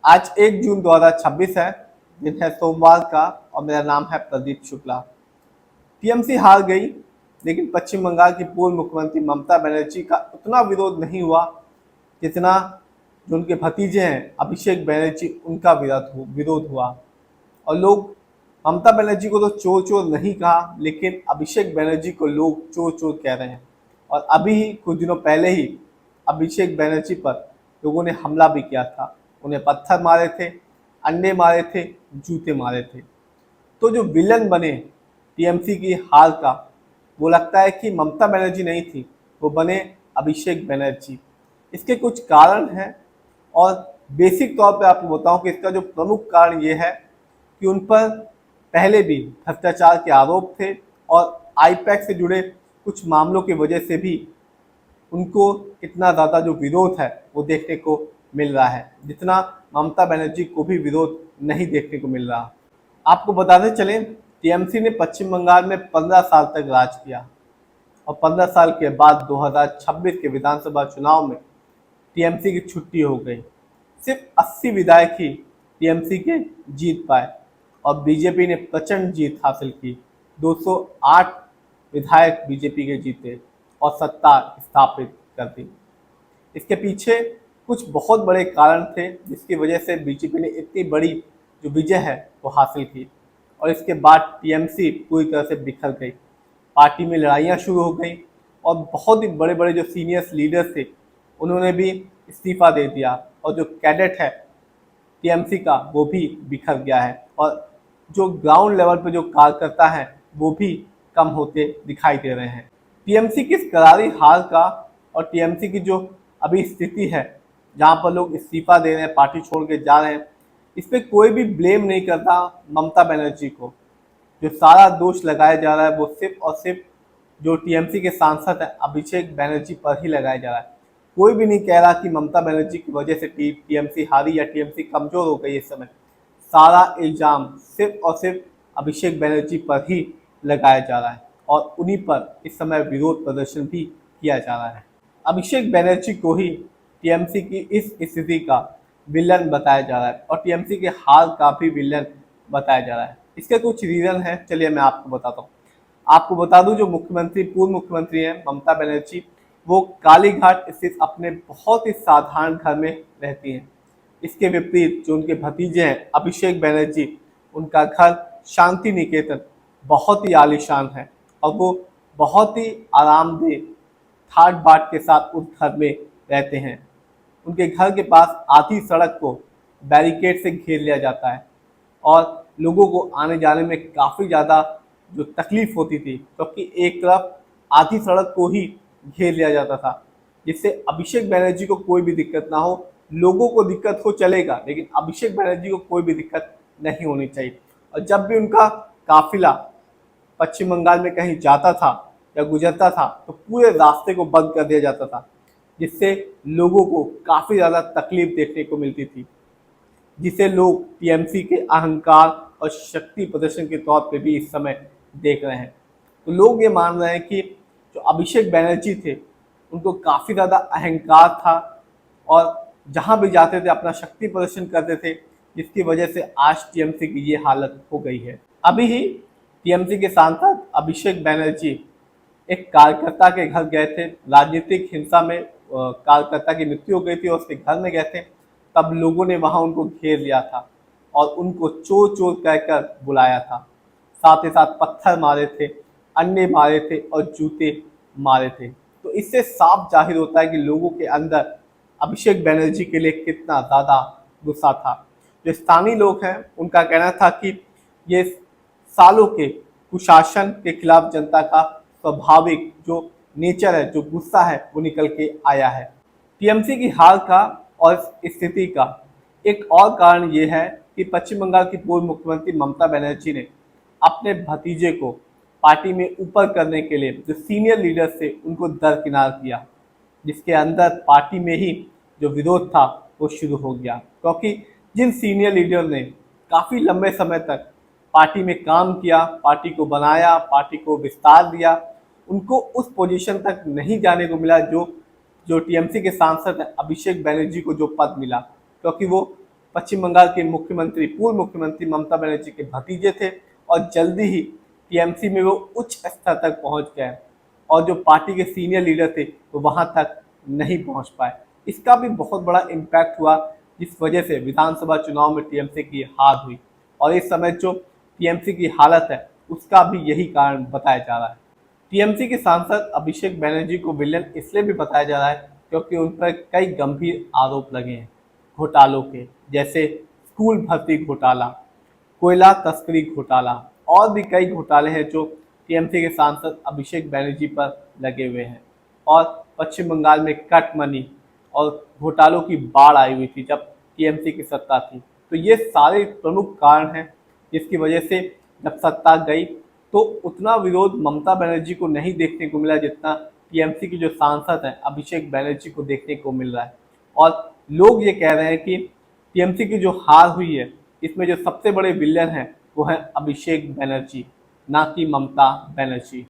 आज 1 जून 2026 है, दिन है सोमवार का और मेरा नाम है प्रदीप शुक्ला। टीएमसी हार गई, लेकिन पश्चिम बंगाल की पूर्व मुख्यमंत्री ममता बनर्जी का उतना विरोध नहीं हुआ जितना जो उनके भतीजे हैं अभिषेक बनर्जी उनका विरोध हुआ। और लोग ममता बनर्जी को तो चोर चोर नहीं कहा, लेकिन अभिषेक बनर्जी को लोग चोर चोर कह रहे हैं। और अभी ही कुछ दिनों पहले ही अभिषेक बनर्जी पर लोगों ने हमला भी किया था, उन्हें पत्थर मारे थे, अंडे मारे थे, जूते मारे थे। तो जो विलन बने टीएमसी की हार का, वो लगता है कि ममता बनर्जी नहीं थी, वो बने अभिषेक बनर्जी। इसके कुछ कारण हैं और बेसिक तौर पे आपको बताऊं कि इसका जो प्रमुख कारण ये है कि उन पर पहले भी भ्रष्टाचार के आरोप थे और आईपैक से जुड़े कुछ मामलों की वजह से भी उनको इतना ज़्यादा जो विरोध है वो देखने को मिल रहा है, जितना ममता बनर्जी को भी विरोध नहीं देखने को मिल रहा। आपको बताते चलें, टीएमसी ने पश्चिम बंगाल में 15 साल तक राज किया और 15 साल के बाद 2026 के विधानसभा चुनाव में टीएमसी की छुट्टी हो गई। सिर्फ 80 विधायक ही टीएमसी के जीत पाए और बीजेपी ने प्रचंड जीत हासिल की। 208 विधायक बीजेपी के जीते और सत्ता स्थापित कर दी। इसके पीछे कुछ बहुत बड़े कारण थे जिसकी वजह से बीजेपी ने इतनी बड़ी जो विजय है वो हासिल की। और इसके बाद टीएमसी पूरी तरह से बिखर गई, पार्टी में लड़ाइयाँ शुरू हो गई और बहुत ही बड़े बड़े जो सीनियर लीडर्स थे उन्होंने भी इस्तीफा दे दिया और जो कैडेट है टीएमसी का वो भी बिखर गया है और जो ग्राउंड लेवल पे जो कार्यकर्ता हैं वो भी कम होते दिखाई दे रहे हैं। टीएमसी की इस करारी हार का और टीएमसी की जो अभी स्थिति है जहाँ पर लोग इस्तीफा दे रहे हैं, पार्टी छोड़ के जा रहे हैं, इस पर कोई भी ब्लेम नहीं करता ममता बनर्जी को। जो सारा दोष लगाया जा रहा है वो सिर्फ और सिर्फ जो टीएमसी के सांसद हैं अभिषेक बनर्जी पर ही लगाया जा रहा है। कोई भी नहीं कह रहा कि ममता बनर्जी की वजह से टीएमसी हारी या टीएमसी कमजोर हो गई। इस समय सारा इल्जाम सिर्फ और सिर्फ अभिषेक बनर्जी पर ही लगाया जा रहा है और उन्हीं पर इस समय विरोध प्रदर्शन भी किया जा रहा है। अभिषेक बनर्जी को ही टीएमसी की इस स्थिति का विलन बताया जा रहा है और टीएमसी के हार का भी विलन बताया जा रहा है। इसके कुछ रीजन है, चलिए मैं आपको बताता हूँ। आपको बता दूं, जो पूर्व मुख्यमंत्री हैं ममता बनर्जी, वो कालीघाट स्थित अपने बहुत ही साधारण घर में रहती हैं। इसके विपरीत जो उनके भतीजे हैं अभिषेक बनर्जी, उनका घर शांति निकेतन बहुत ही आलीशान है और वो बहुत ही आरामदेह ठाट बाट के साथ उस घर में रहते हैं। उनके घर के पास आधी सड़क को बैरिकेड से घेर लिया जाता है और लोगों को आने जाने में काफ़ी ज़्यादा जो तकलीफ होती थी, क्योंकि एक तरफ आधी सड़क को ही घेर लिया जाता था, जिससे अभिषेक बनर्जी को कोई भी दिक्कत ना हो। लोगों को दिक्कत हो चलेगा, लेकिन अभिषेक बनर्जी को कोई भी दिक्कत नहीं होनी चाहिए। और जब भी उनका काफिला पश्चिम बंगाल में कहीं जाता था या गुजरता था तो पूरे रास्ते को बंद कर दिया जाता था, जिससे लोगों को काफ़ी ज़्यादा तकलीफ देखने को मिलती थी, जिसे लोग टीएमसी के अहंकार और शक्ति प्रदर्शन के तौर पे भी इस समय देख रहे हैं। तो लोग ये मान रहे हैं कि जो अभिषेक बनर्जी थे उनको काफ़ी ज़्यादा अहंकार था और जहाँ भी जाते थे अपना शक्ति प्रदर्शन करते थे, जिसकी वजह से आज टीएमसी की ये हालत हो गई है। अभी ही टीएमसी के सांसद अभिषेक बनर्जी एक कार्यकर्ता के घर गए थे, राजनीतिक हिंसा में कार्यकर्ता की मृत्यु हो गई थी और उसके घर में गए थे। तब लोगों ने वहां उनको घेर लिया था और उनको चोर चोर कहकर बुलाया था, साथ ही साथ पत्थर मारे थे, अंडे मारे थे और जूते मारे थे। तो इससे साफ जाहिर होता है कि लोगों के अंदर अभिषेक बनर्जी के लिए कितना ज़्यादा गुस्सा था। जो स्थानीय लोग हैं उनका कहना था कि ये सालों के कुशासन के खिलाफ जनता का स्वाभाविक जो नेचर है, जो गुस्सा है, वो निकल के आया है। टीएमसी की हार का और इस स्थिति का एक और कारण ये है कि पश्चिम बंगाल की पूर्व मुख्यमंत्री ममता बनर्जी ने अपने भतीजे को पार्टी में ऊपर करने के लिए जो सीनियर लीडर्स थे उनको दरकिनार किया, जिसके अंदर पार्टी में ही जो विरोध था वो शुरू हो गया। क्योंकि जिन सीनियर लीडर ने काफ़ी लंबे समय तक पार्टी में काम किया, पार्टी को बनाया, पार्टी को विस्तार दिया, उनको उस पोजीशन तक नहीं जाने को मिला जो जो टीएमसी के सांसद हैं अभिषेक बनर्जी को जो पद मिला, क्योंकि वो पश्चिम बंगाल के मुख्यमंत्री पूर्व मुख्यमंत्री ममता बनर्जी के भतीजे थे और जल्दी ही टीएमसी में वो उच्च स्तर तक पहुंच गए और जो पार्टी के सीनियर लीडर थे वो वहां तक नहीं पहुंच पाए। इसका भी बहुत बड़ा इम्पैक्ट हुआ जिस वजह से विधानसभा चुनाव में टीएमसी की हार हुई और इस समय जो टीएमसी की हालत है उसका भी यही कारण बताया जा रहा है। टीएमसी के सांसद अभिषेक बनर्जी को विलेन इसलिए भी बताया जा रहा है क्योंकि उन पर कई गंभीर आरोप लगे हैं घोटालों के, जैसे स्कूल भर्ती घोटाला, कोयला तस्करी घोटाला और भी कई घोटाले हैं जो टीएमसी के सांसद अभिषेक बनर्जी पर लगे हुए हैं। और पश्चिम बंगाल में कट मनी और घोटालों की बाढ़ आई हुई थी जब टीएमसी की सत्ता थी। तो ये सारे प्रमुख कारण हैं जिसकी वजह से जब सत्ता गई तो उतना विरोध ममता बनर्जी को नहीं देखने को मिला जितना टीएमसी के जो सांसद हैं अभिषेक बनर्जी को देखने को मिल रहा है। और लोग ये कह रहे हैं कि टीएमसी की जो हार हुई है इसमें जो सबसे बड़े विलेन हैं वो है अभिषेक बनर्जी, ना कि ममता बनर्जी।